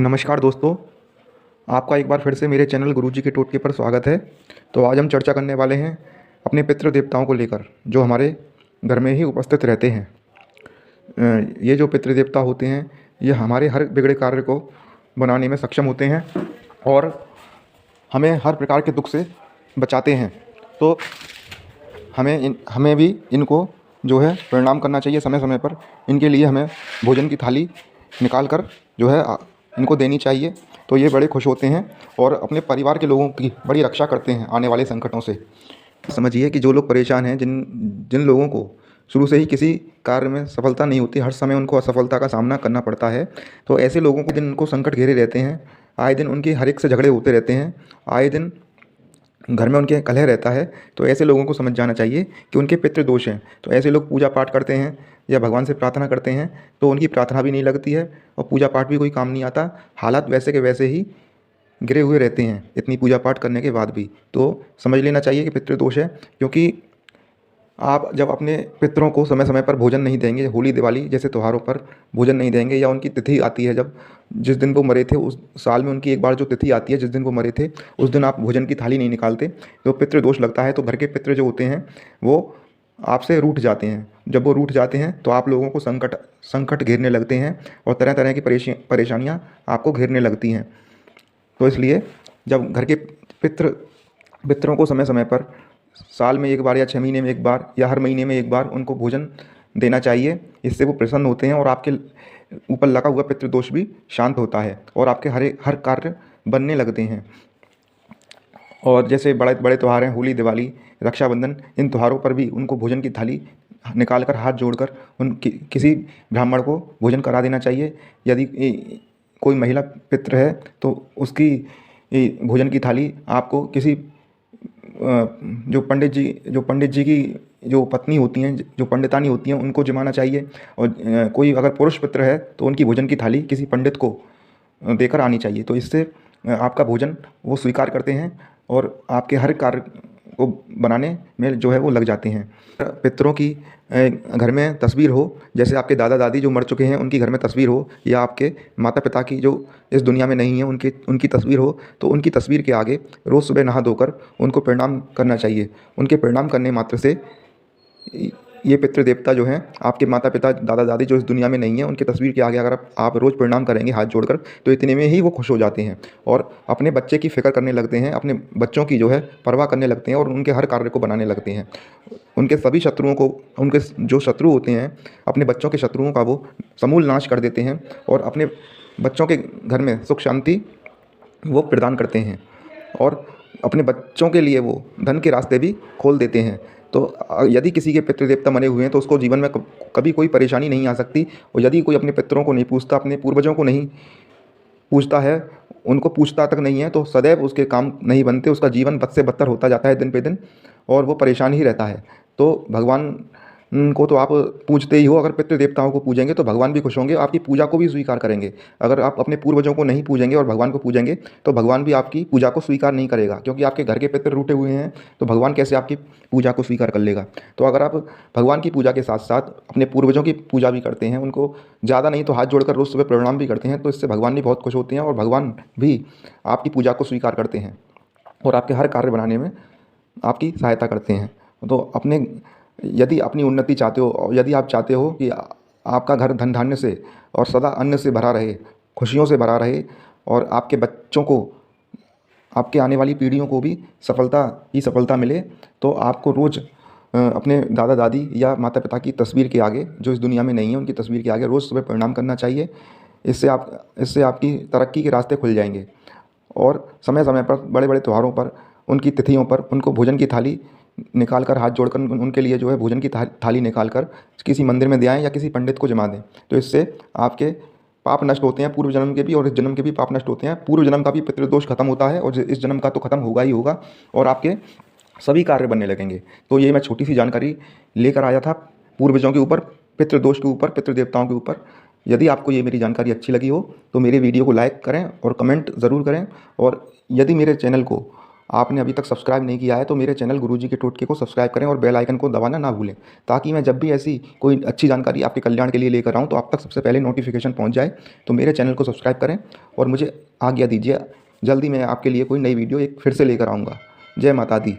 नमस्कार दोस्तों, आपका एक बार फिर से मेरे चैनल गुरुजी के टोटके पर स्वागत है। तो आज हम चर्चा करने वाले हैं अपने पितृ देवताओं को लेकर, जो हमारे घर में ही उपस्थित रहते हैं। ये जो पितृ देवता होते हैं, ये हमारे हर बिगड़े कार्य को बनाने में सक्षम होते हैं और हमें हर प्रकार के दुख से बचाते हैं। तो हमें भी इनको जो है प्रणाम करना चाहिए समय समय पर। इनके लिए हमें भोजन की थाली निकाल कर जो है इनको देनी चाहिए। तो ये बड़े खुश होते हैं और अपने परिवार के लोगों की बड़ी रक्षा करते हैं आने वाले संकटों से। समझिए कि जो लोग परेशान हैं, जिन जिन लोगों को शुरू से ही किसी कार्य में सफलता नहीं होती, हर समय उनको असफलता का सामना करना पड़ता है, तो ऐसे लोगों को दिन उनको संकट घेरे रहते हैं। आए दिन उनके हर एक से झगड़े होते रहते हैं, आए दिन घर में उनके कलह रहता है। तो ऐसे लोगों को समझ जाना चाहिए कि उनके पितृ दोष हैं। तो ऐसे लोग पूजा पाठ करते हैं या भगवान से प्रार्थना करते हैं तो उनकी प्रार्थना भी नहीं लगती है और पूजा पाठ भी कोई काम नहीं आता। हालात वैसे के वैसे ही गिरे हुए रहते हैं इतनी पूजा पाठ करने के बाद भी। तो समझ लेना चाहिए कि पितृ दोष है, क्योंकि आप जब अपने पितरों को समय समय पर भोजन नहीं देंगे, होली दिवाली जैसे त्योहारों पर भोजन नहीं देंगे, या उनकी तिथि आती है जब जिस दिन वो मरे थे, उस साल में उनकी एक बार जो तिथि आती है जिस दिन वो मरे थे, उस दिन आप भोजन की थाली नहीं निकालते, तो पितृ दोष लगता है। तो घर के पितृ जो होते हैं वो आपसे रूठ जाते हैं। जब वो रूठ जाते हैं तो आप लोगों को संकट संकट घेरने लगते हैं और तरह तरह की परेशानियाँ आपको घेरने लगती हैं। तो इसलिए जब घर के पितरों को समय समय पर, साल में एक बार या 6 महीने में एक बार या हर महीने में एक बार उनको भोजन देना चाहिए। इससे वो प्रसन्न होते हैं और आपके ऊपर लगा हुआ पितृदोष भी शांत होता है और आपके हर कार्य बनने लगते हैं। और जैसे बड़े बड़े त्यौहार हैं, होली दिवाली रक्षाबंधन, इन त्योहारों पर भी उनको भोजन की थाली निकाल कर हाथ जोड़कर किसी ब्राह्मण को भोजन करा देना चाहिए। यदि कोई महिला पितृ है तो उसकी भोजन की थाली आपको किसी जो पंडित जी की जो पत्नी होती हैं, जो पंडितानी होती हैं, उनको जिमाना चाहिए। और कोई अगर पुरुष पितृ है तो उनकी भोजन की थाली किसी पंडित को देकर आनी चाहिए। तो इससे आपका भोजन वो स्वीकार करते हैं और आपके हर कार्य को बनाने में जो है वो लग जाते हैं। पितरों की घर में तस्वीर हो, जैसे आपके दादा दादी जो मर चुके हैं उनकी घर में तस्वीर हो, या आपके माता पिता की जो इस दुनिया में नहीं है उनकी तस्वीर हो, तो उनकी तस्वीर के आगे रोज़ सुबह नहा धोकर उनको प्रणाम करना चाहिए। उनके प्रणाम करने मात्र से ये पितृ देवता जो हैं, आपके माता पिता दादा दादी जो इस दुनिया में नहीं है, उनकी तस्वीर के आगे अगर आप रोज़ प्रणाम करेंगे हाथ जोड़कर, तो इतने में ही वो खुश हो जाते हैं और अपने बच्चे की फ़िक्र करने लगते हैं, अपने बच्चों की जो है परवाह करने लगते हैं और उनके हर कार्य को बनाने लगते हैं। उनके सभी शत्रुओं को, उनके जो शत्रु होते हैं, अपने बच्चों के शत्रुओं का वो समूल नाश कर देते हैं और अपने बच्चों के घर में सुख शांति वो प्रदान करते हैं और अपने बच्चों के लिए वो धन के रास्ते भी खोल देते हैं। तो यदि किसी के पितृ देवता मरे हुए हैं तो उसको जीवन में कभी कोई परेशानी नहीं आ सकती। और यदि कोई अपने पितरों को नहीं पूछता, अपने पूर्वजों को नहीं पूछता है, उनको पूछता तक नहीं है, तो सदैव उसके काम नहीं बनते, उसका जीवन बद से बदतर होता जाता है दिन पे दिन और वो परेशान ही रहता है। तो भगवान को तो आप पूजते ही हो, अगर पितृ देवताओं को पूजेंगे तो भगवान भी खुश होंगे, आपकी पूजा को भी स्वीकार करेंगे। अगर आप अपने पूर्वजों को नहीं पूजेंगे और भगवान को पूजेंगे तो भगवान भी आपकी पूजा को स्वीकार नहीं करेगा, क्योंकि आपके घर के पितृ रूठे हुए हैं तो भगवान कैसे आपकी पूजा को स्वीकार कर लेगा। तो अगर आप भगवान की पूजा के साथ साथ अपने पूर्वजों की पूजा भी करते हैं, उनको ज़्यादा नहीं तो हाथ जोड़कर रोज़ सुबह प्रणाम भी करते हैं, तो इससे भगवान भी बहुत खुश होते हैं और भगवान भी आपकी पूजा को स्वीकार करते हैं और आपके हर कार्य बनाने में आपकी सहायता करते हैं। तो अपने यदि अपनी उन्नति चाहते हो और यदि आप चाहते हो कि आपका घर धन धान्य से और सदा अन्न से भरा रहे, खुशियों से भरा रहे और आपके बच्चों को, आपके आने वाली पीढ़ियों को भी सफलता ही सफलता मिले, तो आपको रोज़ अपने दादा दादी या माता पिता की तस्वीर के आगे, जो इस दुनिया में नहीं है उनकी तस्वीर के आगे रोज़ सुबह प्रणाम करना चाहिए। इससे आपकी तरक्की के रास्ते खुल जाएंगे और समय समय पर बड़े बड़े त्योहारों पर, उनकी तिथियों पर उनको भोजन की थाली निकाल कर, हाथ जोड़कर उनके लिए जो है भोजन की थाली निकाल कर किसी मंदिर में दे आएँ या किसी पंडित को जमा दें। तो इससे आपके पाप नष्ट होते हैं, पूर्व जन्म के भी और इस जन्म के भी पाप नष्ट होते हैं। पूर्व जन्म का भी पितृदोष खत्म होता है और इस जन्म का तो खत्म होगा ही होगा और आपके सभी कार्य बनने लगेंगे। तो ये मैं छोटी सी जानकारी लेकर आया था पूर्वजों के ऊपर, पितृदोष के ऊपर, पितृ देवताओं के ऊपर। यदि आपको ये मेरी जानकारी अच्छी लगी हो तो मेरे वीडियो को लाइक करें और कमेंट ज़रूर करें। और यदि मेरे चैनल को आपने अभी तक सब्सक्राइब नहीं किया है तो मेरे चैनल गुरुजी के टोटके को सब्सक्राइब करें और बेल आइकन को दबाना ना भूलें, ताकि मैं जब भी ऐसी कोई अच्छी जानकारी आपके कल्याण के लिए लेकर आऊँ तो आप तक सबसे पहले नोटिफिकेशन पहुँच जाए। तो मेरे चैनल को सब्सक्राइब करें और मुझे आज्ञा दीजिए, जल्दी मैं आपके लिए कोई नई वीडियो एक फिर से लेकर आऊँगा। जय माता दी।